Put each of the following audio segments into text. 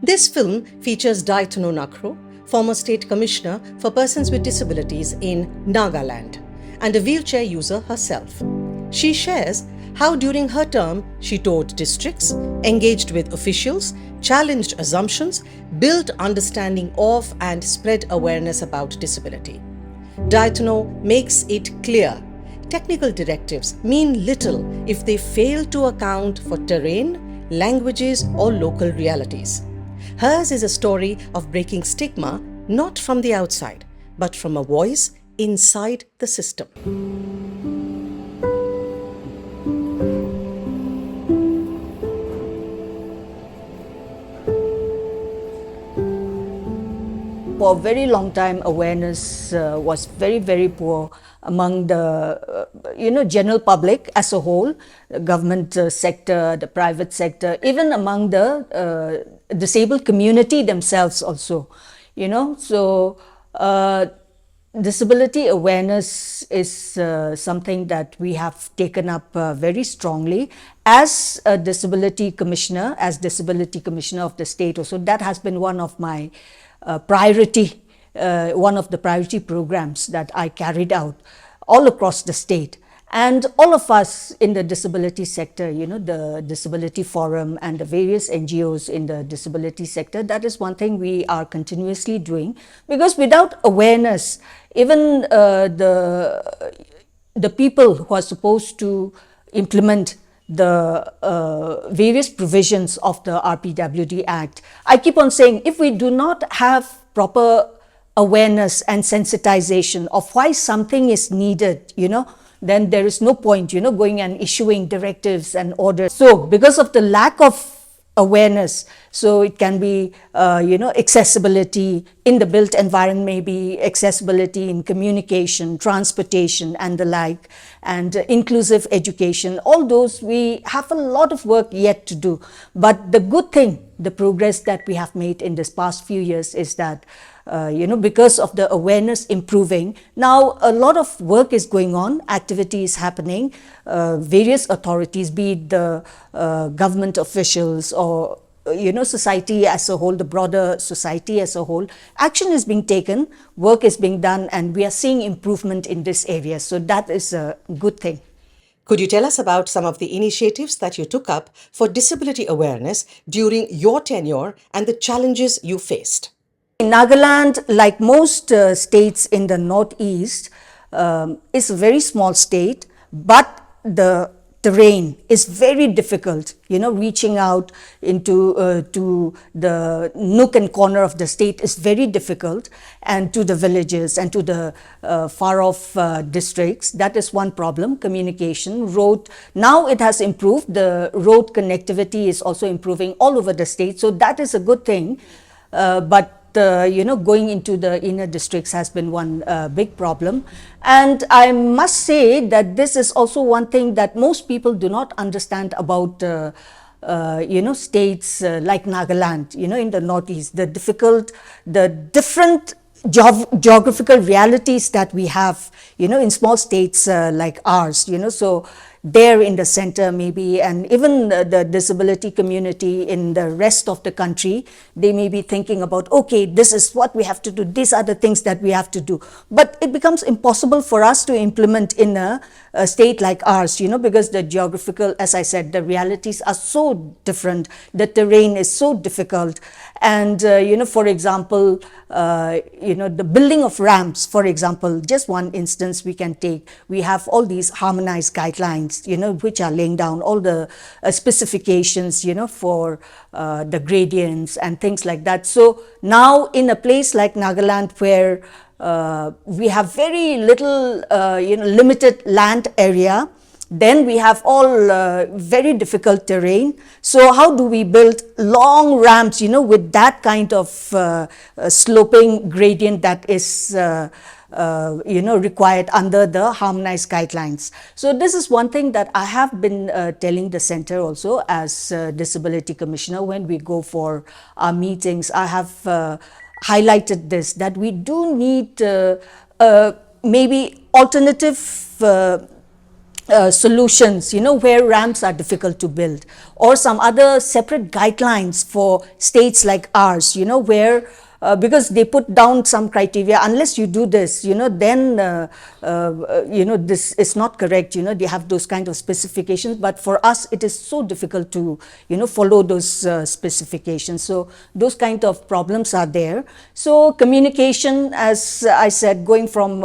This film features Diethono Nakhro, former State Commissioner for Persons with Disabilities in Nagaland, and a wheelchair user herself. She shares how during her term she toured districts, engaged with officials, challenged assumptions, built understanding of and spread awareness about disability. Diethono makes it clear technical directives mean little if they fail to account for terrain, languages, or local realities. Hers is a story of breaking stigma not from the outside, but from a voice inside the system. For a very long time, awareness was very, very poor among the, general public as a whole, the government sector, the private sector, even among the disabled community themselves also, So, disability awareness is something that we have taken up very strongly as a disability commissioner, of the state also. That has been one of my one of the priority programs that I carried out all across the state. And all of us in the disability sector, the Disability Forum and the various NGOs in the disability sector, that is one thing we are continuously doing, because without awareness, even the people who are supposed to implement the various provisions of the RPWD Act. I keep on saying, if we do not have proper awareness and sensitization of why something is needed, then there is no point, going and issuing directives and orders. So because of the lack of awareness, so it can be, accessibility in the built environment, maybe accessibility in communication, transportation and the like, and inclusive education. All those, we have a lot of work yet to do. But the good thing, the progress that we have made in this past few years is that because of the awareness improving, now a lot of work is going on, activity is happening, various authorities, be it the government officials or society as a whole, the broader society as a whole, action is being taken, work is being done, and we are seeing improvement in this area. So that is a good thing. Could you tell us about some of the initiatives that you took up for disability awareness during your tenure and the challenges you faced? Nagaland, like most states in the northeast, is a very small state, but the terrain is very difficult. Reaching out into to the nook and corner of the state is very difficult, and to the villages and to the far off districts. That is one problem. Communication, road. Now it has improved. The road connectivity is also improving all over the state, so that is a good thing. But going into the inner districts has been one big problem. And I must say that this is also one thing that most people do not understand about states like Nagaland, in the northeast, the different geographical realities that we have, in small states like ours, so there in the center maybe, and even the disability community in the rest of the country, they may be thinking about, okay, this is what we have to do, these are the things that we have to do. But it becomes impossible for us to implement in a state like ours, because the geographical, as I said, the realities are so different, the terrain is so difficult. And, for example, the building of ramps, for example, just one instance we can take, we have all these harmonized guidelines, which are laying down all the specifications, for the gradients and things like that. So now in a place like Nagaland, where we have very little, limited land area, then we have all very difficult terrain. So how do we build long ramps, with that kind of sloping gradient that is required under the harmonized guidelines. So this is one thing that I have been telling the center also as Disability Commissioner when we go for our meetings. I have highlighted this, that we do need maybe alternative solutions, where ramps are difficult to build, or some other separate guidelines for states like ours, where because they put down some criteria, unless you do this, then this is not correct. They have those kind of specifications, but for us it is so difficult to follow those specifications. So those kind of problems are there. So communication, as I said, going from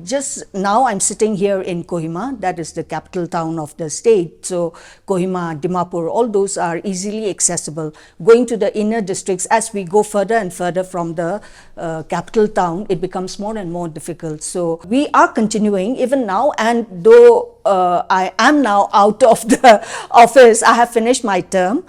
just now I'm sitting here in Kohima, that is the capital town of the state. So Kohima, Dimapur, all those are easily accessible. Going to the inner districts, as we go further and further from the capital town, it becomes more and more difficult. So we are continuing even now, and though I am now out of the office, I have finished my term,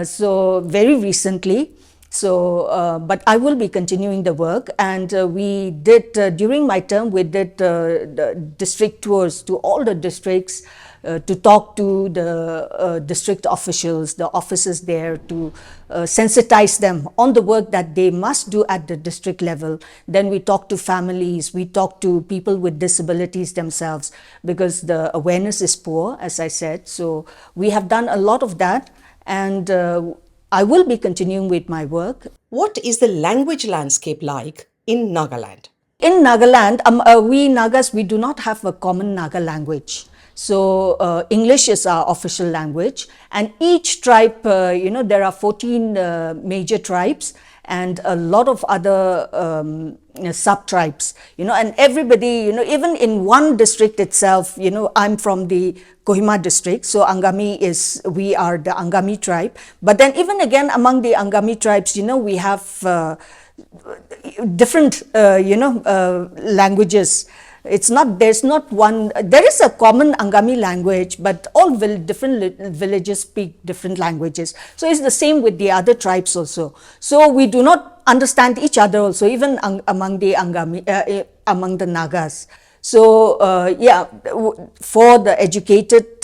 so very recently. So, but I will be continuing the work, and we did, during my term, we did the district tours to all the districts, to talk to the district officials, the officers there, to sensitize them on the work that they must do at the district level. Then we talk to families, we talk to people with disabilities themselves, because the awareness is poor, as I said. So we have done a lot of that, and I will be continuing with my work. What is the language landscape like in Nagaland? In Nagaland, we Nagas, we do not have a common Naga language. So English is our official language, and each tribe, there are 14 major tribes and a lot of other sub-tribes, and everybody, even in one district itself, I'm from the Kohima district, so we are the Angami tribe. But then even again among the Angami tribes, we have different, languages. There's not one, there is a common Angami language, but all different villages speak different languages. So it's the same with the other tribes also. So we do not understand each other also, even among the Angami, among the Nagas. So for the educated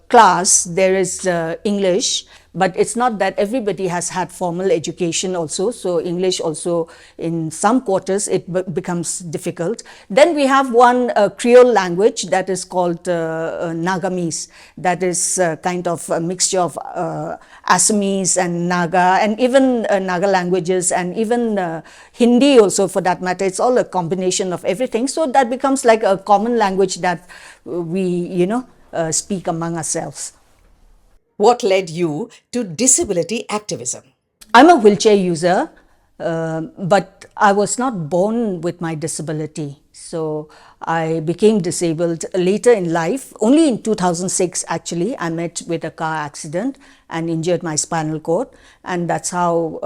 class, there is English, but it's not that everybody has had formal education also. So English also, in some quarters, it becomes difficult. Then we have one Creole language that is called Nagamese. That is kind of a mixture of Assamese and Naga, and even Naga languages, and even Hindi also, for that matter. It's all a combination of everything. So that becomes like a common language that we, speak among ourselves. What led you to disability activism? I'm a wheelchair user, but I was not born with my disability. So I became disabled later in life. Only in 2006, actually, I met with a car accident and injured my spinal cord. And that's how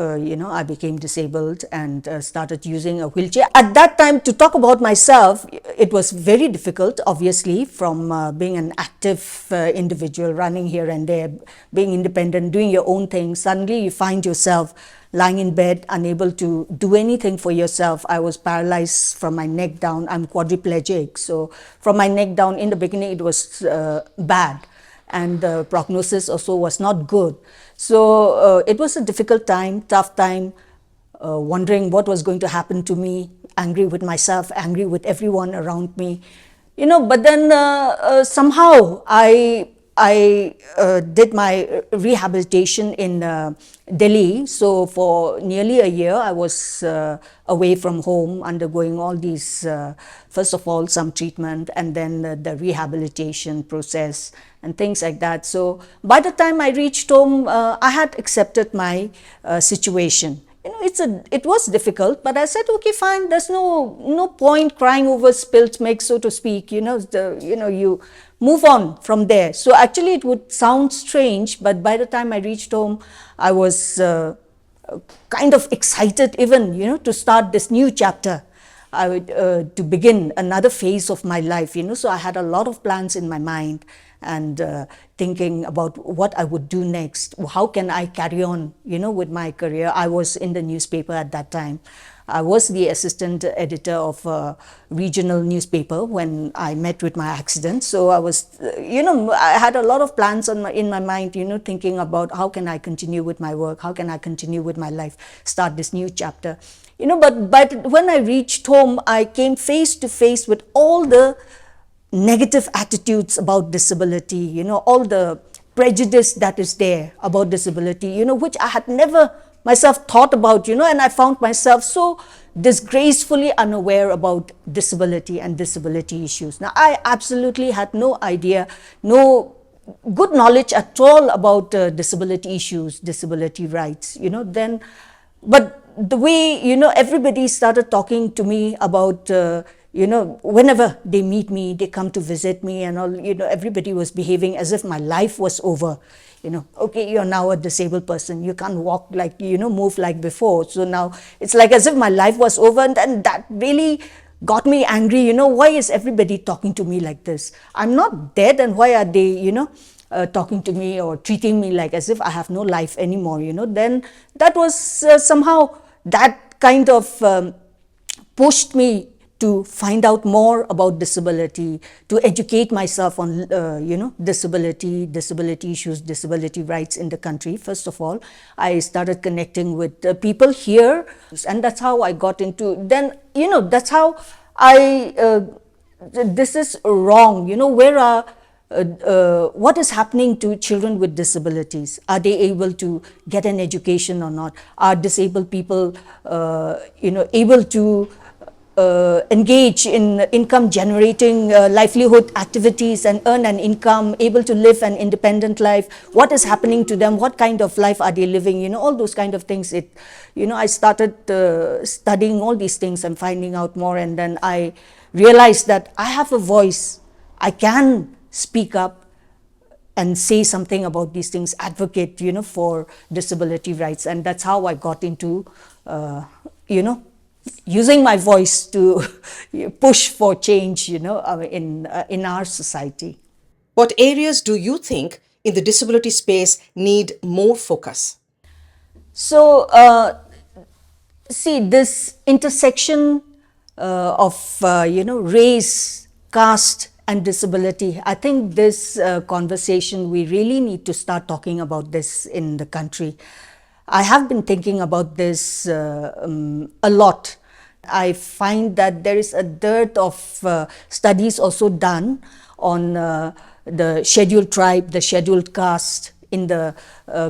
I became disabled and started using a wheelchair. At that time, to talk about myself, it was very difficult, obviously, from being an active individual, running here and there, being independent, doing your own thing. Suddenly you find yourself lying in bed, unable to do anything for yourself. I was paralyzed from my neck down. I'm quadriplegic. So from my neck down, in the beginning, it was bad. And the prognosis also was not good. So it was a difficult time, tough time, wondering what was going to happen to me, angry with myself, angry with everyone around me. But then somehow I did my rehabilitation in Delhi. So for nearly a year, I was away from home, undergoing all these, first of all, some treatment, and then the rehabilitation process and things like that. So by the time I reached home, I had accepted my situation. It was difficult, but I said, okay, fine. There's no point crying over spilt milk, so to speak. You move on from there. So actually, it would sound strange, but by the time I reached home, I was kind of excited, even to start this new chapter. To begin another phase of my life. So I had a lot of plans in my mind, and thinking about what I would do next. How can I carry on, with my career? I was in the newspaper at that time. I was the assistant editor of a regional newspaper when I met with my accident. So I was, I had a lot of plans in my mind, thinking about how can I continue with my work? How can I continue with my life? Start this new chapter. But when I reached home, I came face to face with all the negative attitudes about disability, all the prejudice that is there about disability, which I had never myself thought about, and I found myself so disgracefully unaware about disability and disability issues. Now, I absolutely had no idea, no good knowledge at all about disability issues, disability rights, then, but the way, everybody started talking to me about, whenever they meet me, they come to visit me and all, everybody was behaving as if my life was over. Okay, you're now a disabled person, you can't walk like, move like before. So now it's like as if my life was over, and that really got me angry. Why is everybody talking to me like this? I'm not dead, and why are they, talking to me or treating me like as if I have no life anymore, then that was somehow that kind of pushed me to find out more about disability, to educate myself on, disability issues, disability rights in the country. First of all, I started connecting with people here, and that's how I got into, then, that's how this is wrong, where are, what is happening to children with disabilities? Are they able to get an education or not? Are disabled people, able to engage in income generating livelihood activities and earn an income, able to live an independent life? What is happening to them? What kind of life are they living? All those kind of things. I started studying all these things and finding out more, and then I realized that I have a voice. I can speak up and say something about these things, advocate, for disability rights. And that's how I got into, using my voice to push for change, in our society. What areas do you think in the disability space need more focus? So, see, this intersection of, race, caste, and disability, I think this conversation, we really need to start talking about this in the country. I have been thinking about this a lot. I find that there is a dearth of studies also done on the scheduled tribe, the scheduled caste in the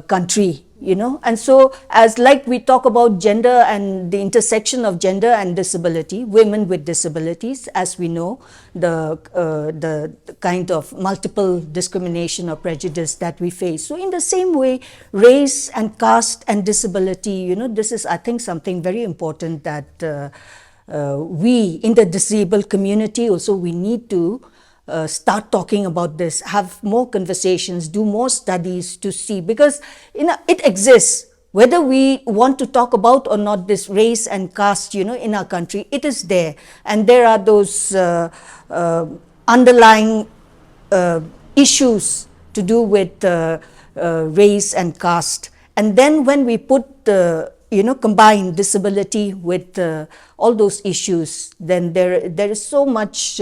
country, and so as like we talk about gender and the intersection of gender and disability, women with disabilities, as we know, the kind of multiple discrimination or prejudice that we face. So in the same way, race and caste and disability, this is, I think, something very important that we in the disabled community also, we need to start talking about this, have more conversations, do more studies to see, because it exists. Whether we want to talk about or not this race and caste, in our country, it is there. And there are those underlying issues to do with race and caste. And then when we put combine disability with all those issues, then there is so much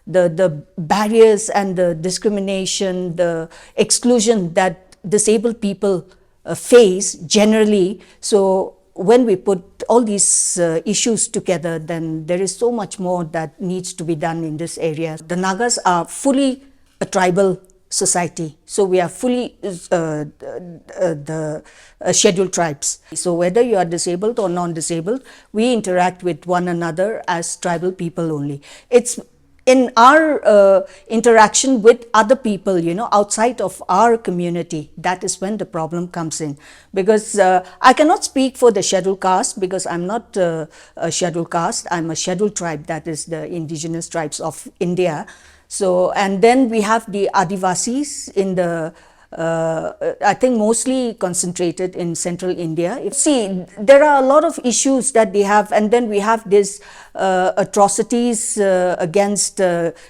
the barriers and the discrimination, the exclusion that disabled people face generally. So when we put all these issues together, then there is so much more that needs to be done in this area. The Nagas are fully a tribal society. So we are fully the scheduled tribes. So whether you are disabled or non-disabled, we interact with one another as tribal people only. It's in our interaction with other people, outside of our community, that is when the problem comes in. Because I cannot speak for the scheduled caste, because I'm not a scheduled caste, I'm a scheduled tribe, that is the indigenous tribes of India. So, and then we have the Adivasis in the I think mostly concentrated in central India. See, there are a lot of issues that they have, and then we have these atrocities against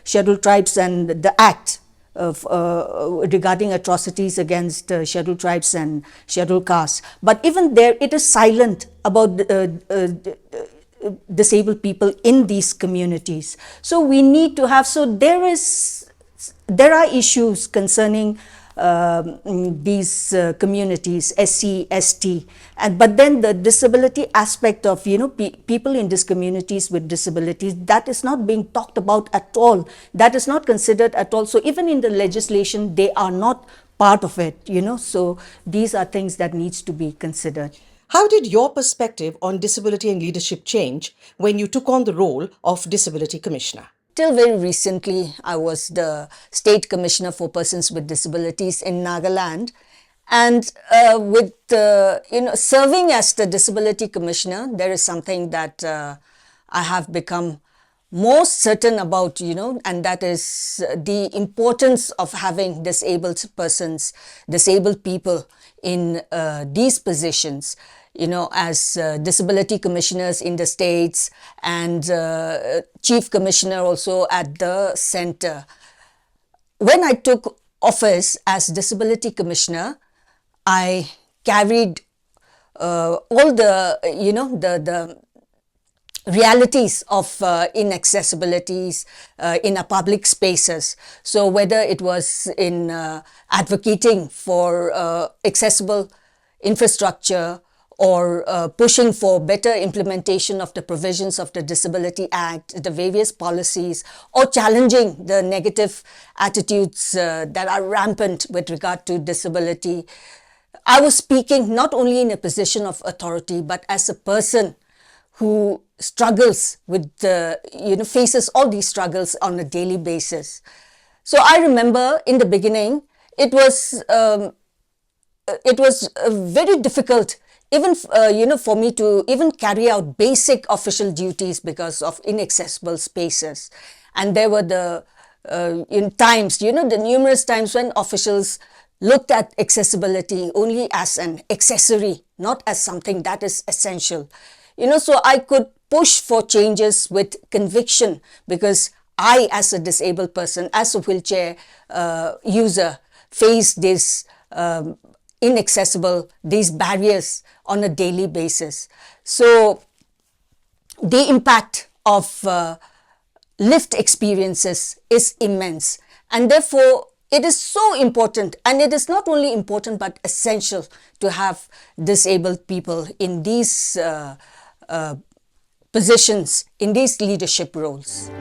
scheduled tribes, and the act of regarding atrocities against scheduled tribes and scheduled castes. But even there, it is silent about disabled people in these communities. So we need to have, so there are issues concerning these communities, SC, ST, and but then the disability aspect of people in these communities with disabilities, that is not being talked about at all. That is not considered at all. So even in the legislation, they are not part of it. So these are things that needs to be considered. How did your perspective on disability and leadership change when you took on the role of Disability Commissioner? Till very recently, I was the State Commissioner for Persons with Disabilities in Nagaland. And with serving as the Disability Commissioner, there is something that I have become more certain about, and that is the importance of having disabled persons, disabled people in these positions, as disability commissioners in the states and chief commissioner also at the center. When I took office as disability commissioner, I carried all the realities of inaccessibilities in our public spaces. So whether it was in advocating for accessible infrastructure or pushing for better implementation of the provisions of the Disability Act, the various policies, or challenging the negative attitudes that are rampant with regard to disability, I was speaking not only in a position of authority, but as a person who struggles with faces all these struggles on a daily basis. So I remember in the beginning, it was very difficult even for me to even carry out basic official duties because of inaccessible spaces. And there were the numerous times when officials looked at accessibility only as an accessory, not as something that is essential. So I could push for changes with conviction because I, as a disabled person, as a wheelchair user, face this these barriers on a daily basis. So the impact of lived experiences is immense, and therefore it is so important, and it is not only important but essential to have disabled people in these positions, in these leadership roles.